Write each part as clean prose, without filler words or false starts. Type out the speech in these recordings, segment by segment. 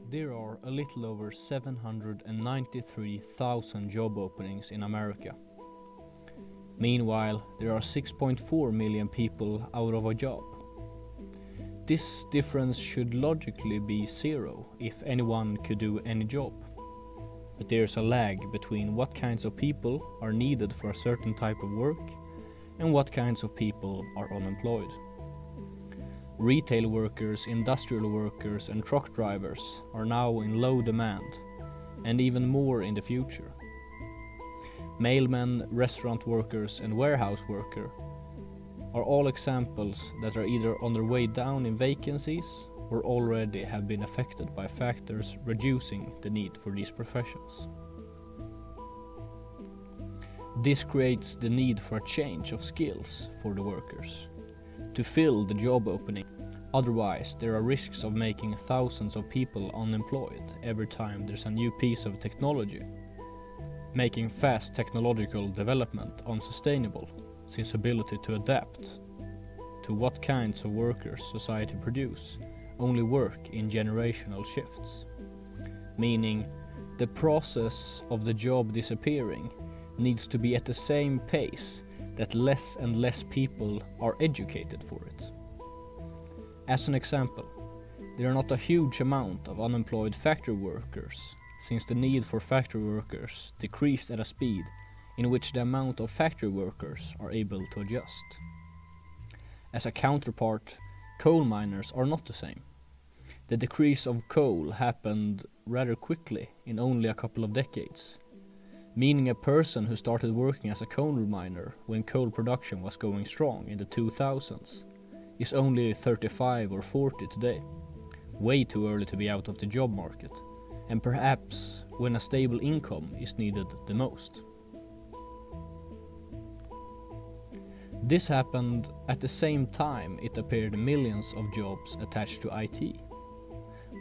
There are a little over 793,000 job openings in America. Meanwhile, there are 6.4 million people out of a job. This difference should logically be zero if anyone could do any job. But there's a lag between what kinds of people are needed for a certain type of work and what kinds of people are unemployed. Retail workers, industrial workers and truck drivers are now in low demand, and even more in the future. Mailmen, restaurant workers and warehouse workers are all examples that are either on their way down in vacancies or already have been affected by factors reducing the need for these professions. This creates the need for a change of skills for the workers to fill the job opening. Otherwise, there are risks of making thousands of people unemployed every time there's a new piece of technology, making fast technological development unsustainable, since ability to adapt to what kinds of workers society produce only work in generational shifts, meaning the process of the job disappearing needs to be at the same pace that less and less people are educated for it. As an example, there are not a huge amount of unemployed factory workers, since the need for factory workers decreased at a speed in which the amount of factory workers are able to adjust. As a counterpart, coal miners are not the same. The decrease of coal happened rather quickly in only a couple of decades, meaning a person who started working as a coal miner when coal production was going strong in the 2000s is only 35 or 40 today, way too early to be out of the job market, and perhaps when a stable income is needed the most. This happened at the same time it appeared millions of jobs attached to IT,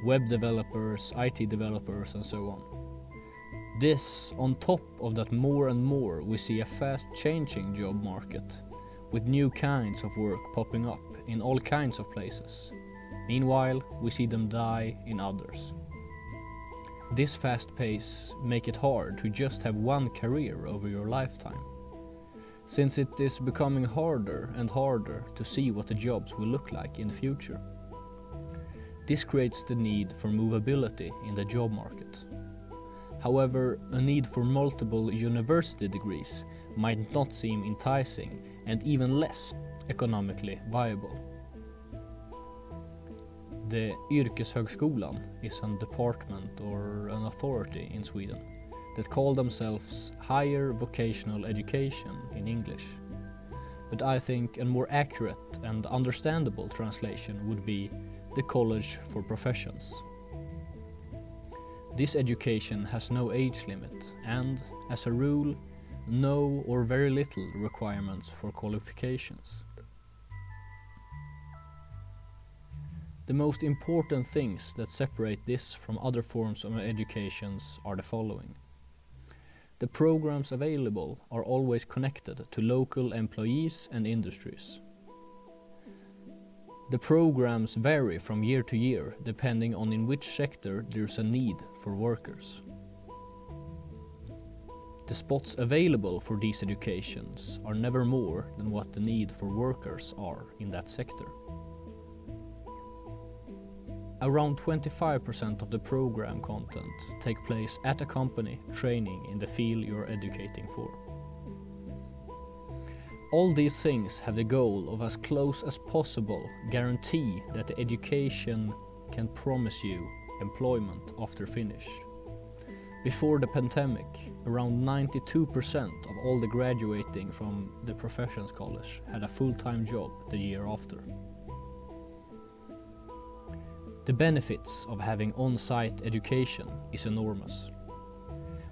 web developers, IT developers and so on. This on top of that more and more we see a fast changing job market with new kinds of work popping up in all kinds of places. Meanwhile, we see them die in others. This fast pace makes it hard to just have one career over your lifetime, since it is becoming harder and harder to see what the jobs will look like in the future. This creates the need for movability in the job market. However, a need for multiple university degrees might not seem enticing and even less economically viable. The Yrkeshögskolan is a department or an authority in Sweden that call themselves Higher Vocational Education in English. But I think a more accurate and understandable translation would be the College for Professions. This education has no age limit and, as a rule, no or very little requirements for qualifications. The most important things that separate this from other forms of educations are the following. The programs available are always connected to local employees and industries. The programs vary from year to year depending on in which sector there's a need for workers. The spots available for these educations are never more than what the need for workers are in that sector. Around 25% of the program content take place at a company training in the field you're educating for. All these things have the goal of as close as possible guarantee that the education can promise you employment after finish. Before the pandemic, around 92% of all the graduating from the Professions College had a full-time job the year after. The benefits of having on-site education is enormous.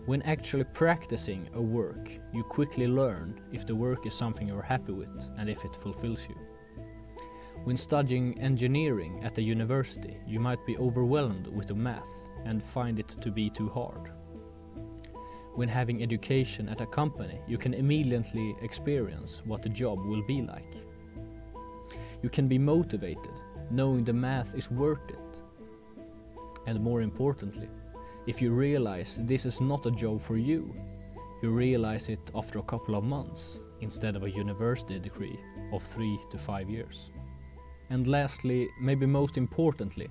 When actually practicing a work, you quickly learn if the work is something you're happy with and if it fulfills you. When studying engineering at a university, you might be overwhelmed with the math and find it to be too hard. When having education at a company, you can immediately experience what the job will be like. You can be motivated knowing the math is worth it. And more importantly, if you realize this is not a job for you, you realize it after a couple of months instead of a university degree of 3 to 5 years. And lastly, maybe most importantly,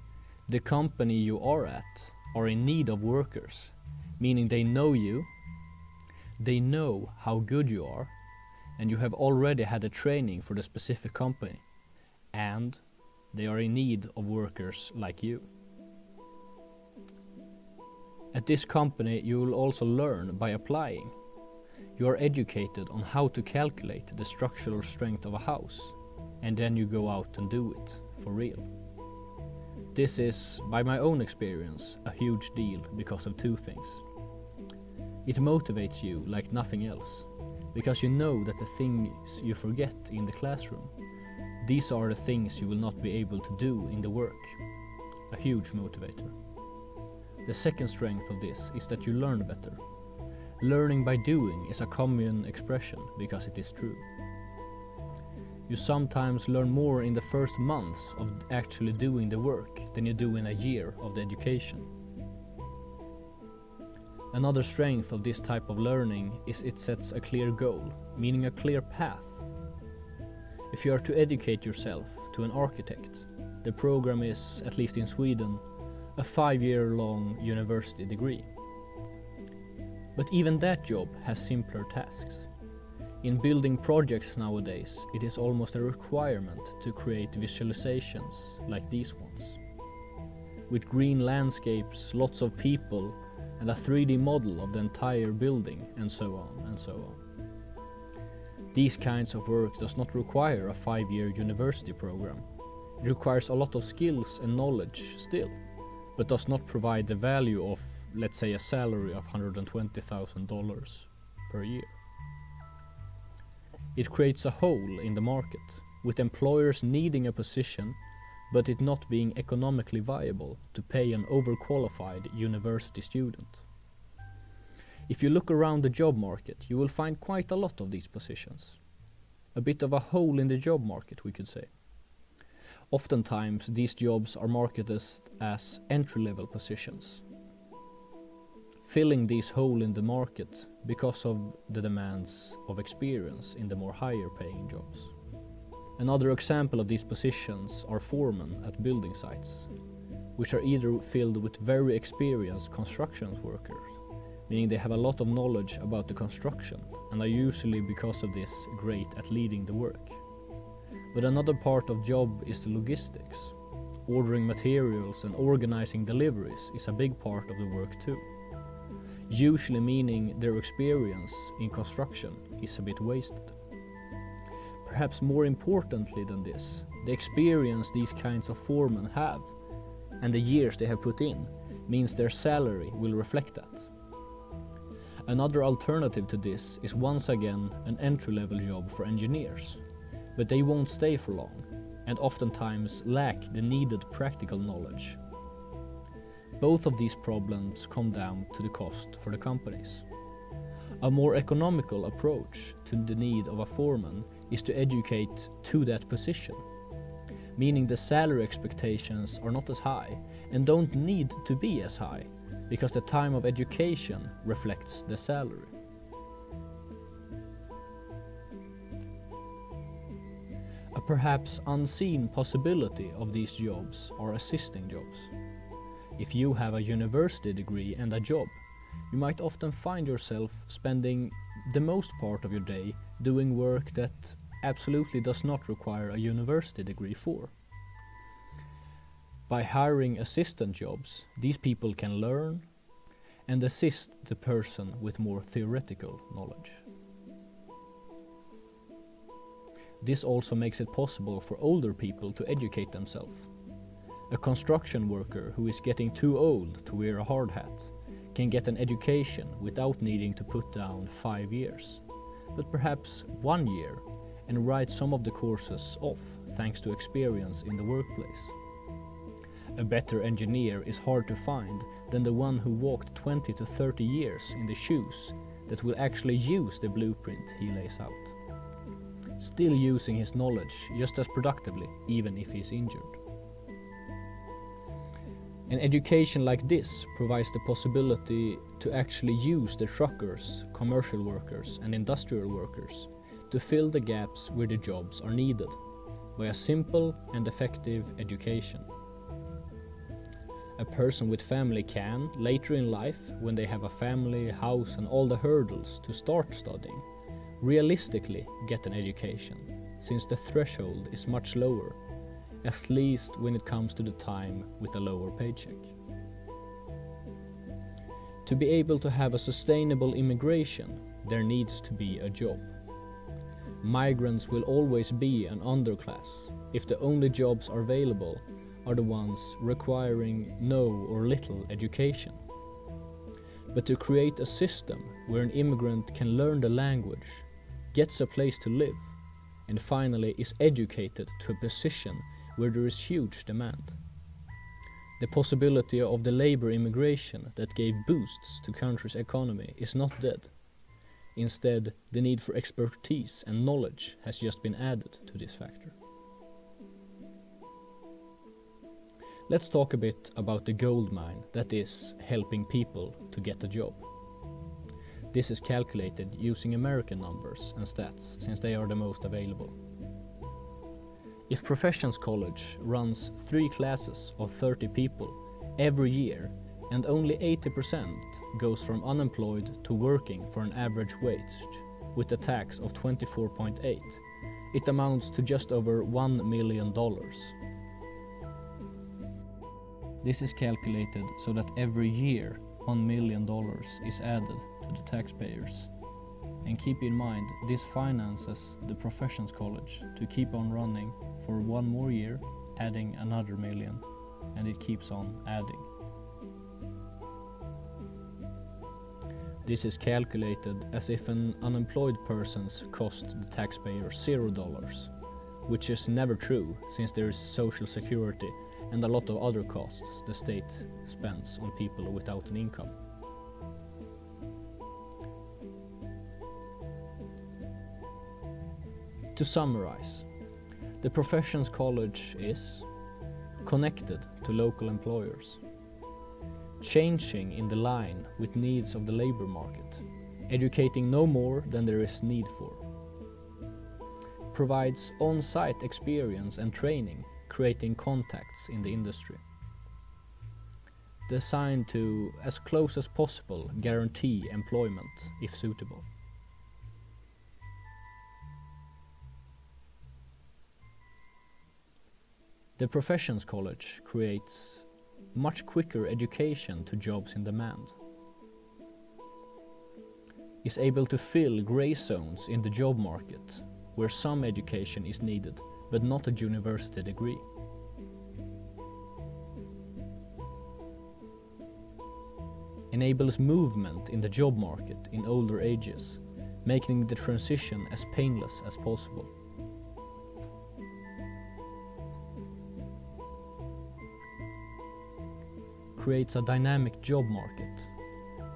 the company you are at are in need of workers, meaning they know you, they know how good you are, and you have already had a training for the specific company, and they are in need of workers like you. At this company you will also learn by applying. You are educated on how to calculate the structural strength of a house, and then you go out and do it for real. This is, by my own experience, a huge deal because of two things. It motivates you like nothing else, because you know that the things you forget in the classroom, these are the things you will not be able to do in the work. A huge motivator. The second strength of this is that you learn better. Learning by doing is a common expression because it is true. You sometimes learn more in the first months of actually doing the work than you do in a year of the education. Another strength of this type of learning is it sets a clear goal, meaning a clear path. If you are to educate yourself to an architect, the program is, at least in Sweden, a 5-year-long university degree. But even that job has simpler tasks. In building projects nowadays, it is almost a requirement to create visualizations like these ones. With green landscapes, lots of people, and a 3D model of the entire building, and so on and so on. These kinds of work does not require a 5-year university program. It requires a lot of skills and knowledge still, but does not provide the value of, let's say, a salary of $120,000 per year. It creates a hole in the market, with employers needing a position, but it not being economically viable to pay an overqualified university student. If you look around the job market, you will find quite a lot of these positions. A bit of a hole in the job market, we could say. Oftentimes, these jobs are marketed as entry-level positions, filling this hole in the market because of the demands of experience in the more higher-paying jobs. Another example of these positions are foremen at building sites, which are either filled with very experienced construction workers, meaning they have a lot of knowledge about the construction and are usually, because of this, great at leading the work. But another part of job is the logistics. Ordering materials and organizing deliveries is a big part of the work too. Usually meaning their experience in construction is a bit wasted. Perhaps more importantly than this, the experience these kinds of foremen have and the years they have put in means their salary will reflect that. Another alternative to this is once again an entry-level job for engineers. But they won't stay for long, and oftentimes lack the needed practical knowledge. Both of these problems come down to the cost for the companies. A more economical approach to the need of a foreman is to educate to that position, meaning the salary expectations are not as high and don't need to be as high, because the time of education reflects the salary. A perhaps unseen possibility of these jobs are assisting jobs. If you have a university degree and a job, you might often find yourself spending the most part of your day doing work that absolutely does not require a university degree for. By hiring assistant jobs, these people can learn and assist the person with more theoretical knowledge. This also makes it possible for older people to educate themselves. A construction worker who is getting too old to wear a hard hat can get an education without needing to put down 5 years, but perhaps 1 year, and write some of the courses off thanks to experience in the workplace. A better engineer is hard to find than the one who walked 20 to 30 years in the shoes that will actually use the blueprint he lays out, still using his knowledge just as productively even if he is injured. An education like this provides the possibility to actually use the truckers, commercial workers and industrial workers to fill the gaps where the jobs are needed by a simple and effective education. A person with family can, later in life, when they have a family, house and all the hurdles to start studying, realistically get an education, since the threshold is much lower, at least when it comes to the time with a lower paycheck. To be able to have a sustainable immigration, there needs to be a job. Migrants will always be an underclass if the only jobs are available are the ones requiring no or little education. But to create a system where an immigrant can learn the language, gets a place to live, and finally is educated to a position where there is huge demand. The possibility of the labor immigration that gave boosts to country's economy is not dead. Instead, the need for expertise and knowledge has just been added to this factor. Let's talk a bit about the gold mine that is helping people to get a job. This is calculated using American numbers and stats, since they are the most available. If Professions College runs 3 classes of 30 people every year and only 80% goes from unemployed to working for an average wage with a tax of 24.8, it amounts to just over $1 million. This is calculated so that every year $1 million is added to the taxpayers. And keep in mind, this finances the Professions College to keep on running for 1 more year, adding another million, and it keeps on adding. This is calculated as if an unemployed person's cost the taxpayer $0, which is never true, since there is social security and a lot of other costs the state spends on people without an income. To summarize, the Professions College is connected to local employers, changing in the line with needs of the labor market, educating no more than there is need for, provides on-site experience and training, creating contacts in the industry, designed to, as close as possible, guarantee employment if suitable. The Professions College creates much quicker education to jobs in demand, is able to fill grey zones in the job market where some education is needed but not a university degree. Enables movement in the job market in older ages, making the transition as painless as possible. Creates a dynamic job market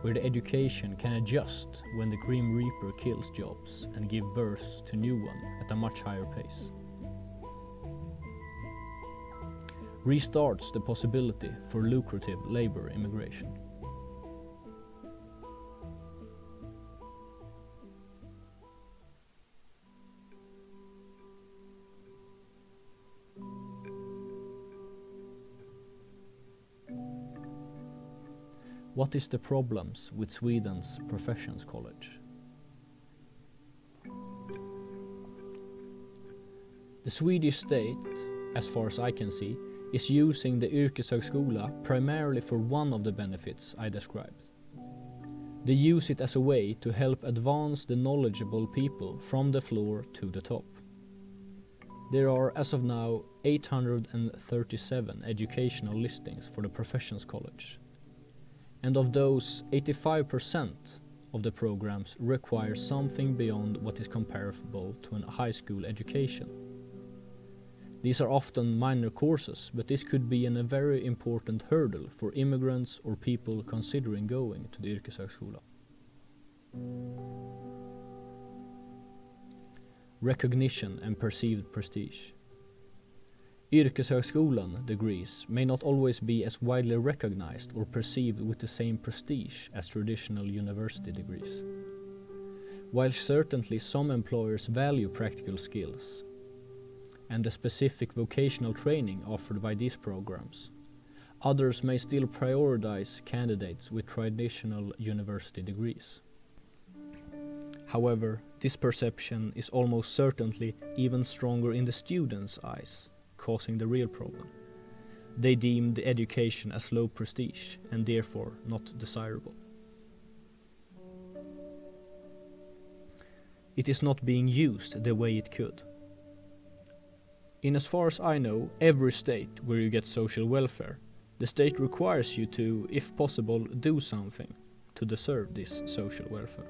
where the education can adjust when the Grim Reaper kills jobs and give birth to new ones at a much higher pace. Restarts the possibility for lucrative labor immigration. What is the problems with Sweden's Professions College? The Swedish state, as far as I can see, is using the yrkeshögskola primarily for one of the benefits I described. They use it as a way to help advance the knowledgeable people from the floor to the top. There are, as of now, 837 educational listings for the Professions College. And of those, 85% of the programs require something beyond what is comparable to a high school education. These are often minor courses, but this could be a very important hurdle for immigrants or people considering going to the yrkeshögskola. Recognition and perceived prestige. Yrkeshögskolan degrees may not always be as widely recognized or perceived with the same prestige as traditional university degrees. While certainly some employers value practical skills and the specific vocational training offered by these programs, others may still prioritize candidates with traditional university degrees. However, this perception is almost certainly even stronger in the students' eyes, causing the real problem. They deem the education as low prestige and therefore not desirable. It is not being used the way it could. In as far as I know, every state where you get social welfare, the state requires you to, if possible, do something to deserve this social welfare.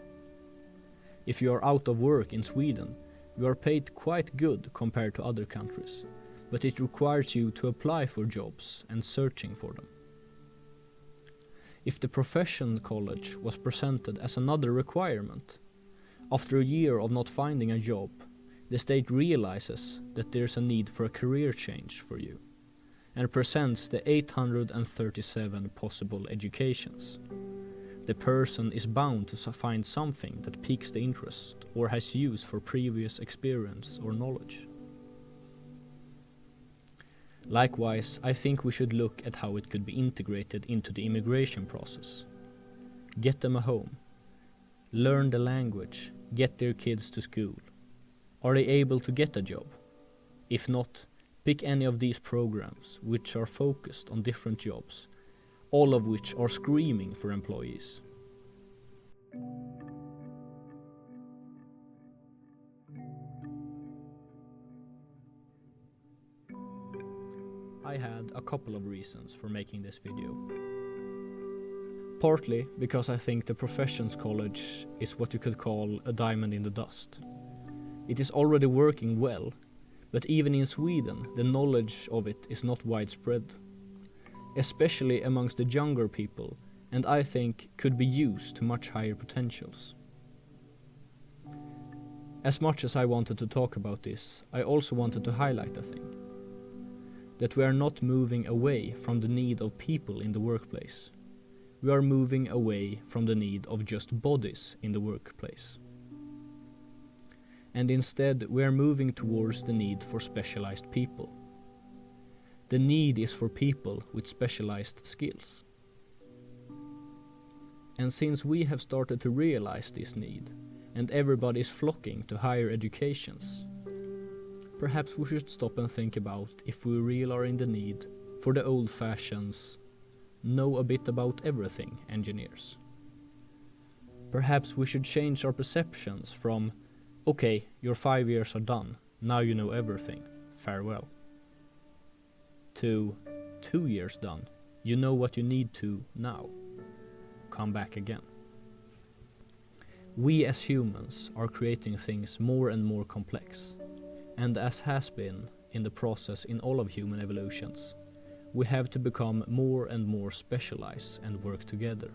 If you are out of work in Sweden, you are paid quite good compared to other countries, but it requires you to apply for jobs and searching for them. If the profession college was presented as another requirement, after a year of not finding a job, the state realizes that there's a need for a career change for you and presents the 837 possible educations. The person is bound to find something that piques the interest or has use for previous experience or knowledge. Likewise, I think we should look at how it could be integrated into the immigration process. Get them a home, learn the language, get their kids to school. Are they able to get a job? If not, pick any of these programs which are focused on different jobs, all of which are screaming for employees. I had a couple of reasons for making this video. Partly because I think the Professions College is what you could call a diamond in the dust. It is already working well, but even in Sweden the knowledge of it is not widespread, especially amongst the younger people, and I think could be used to much higher potentials. As much as I wanted to talk about this, I also wanted to highlight a thing. That we are not moving away from the need of people in the workplace. We are moving away from the need of just bodies in the workplace. And instead we are moving towards the need for specialized people. The need is for people with specialized skills. And since we have started to realize this need, and everybody is flocking to higher educations, perhaps we should stop and think about if we really are in the need for the old-fashioned, know a bit about everything engineers. Perhaps we should change our perceptions from, okay, your 5 years are done, now you know everything, farewell, to 2 years done, you know what you need to now, come back again. We as humans are creating things more and more complex, and as has been in the process in all of human evolutions, we have to become more and more specialized and work together.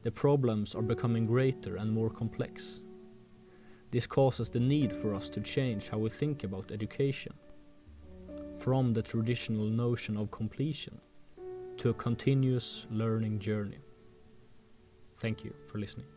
The problems are becoming greater and more complex. This causes the need for us to change how we think about education, from the traditional notion of completion to a continuous learning journey. Thank you for listening.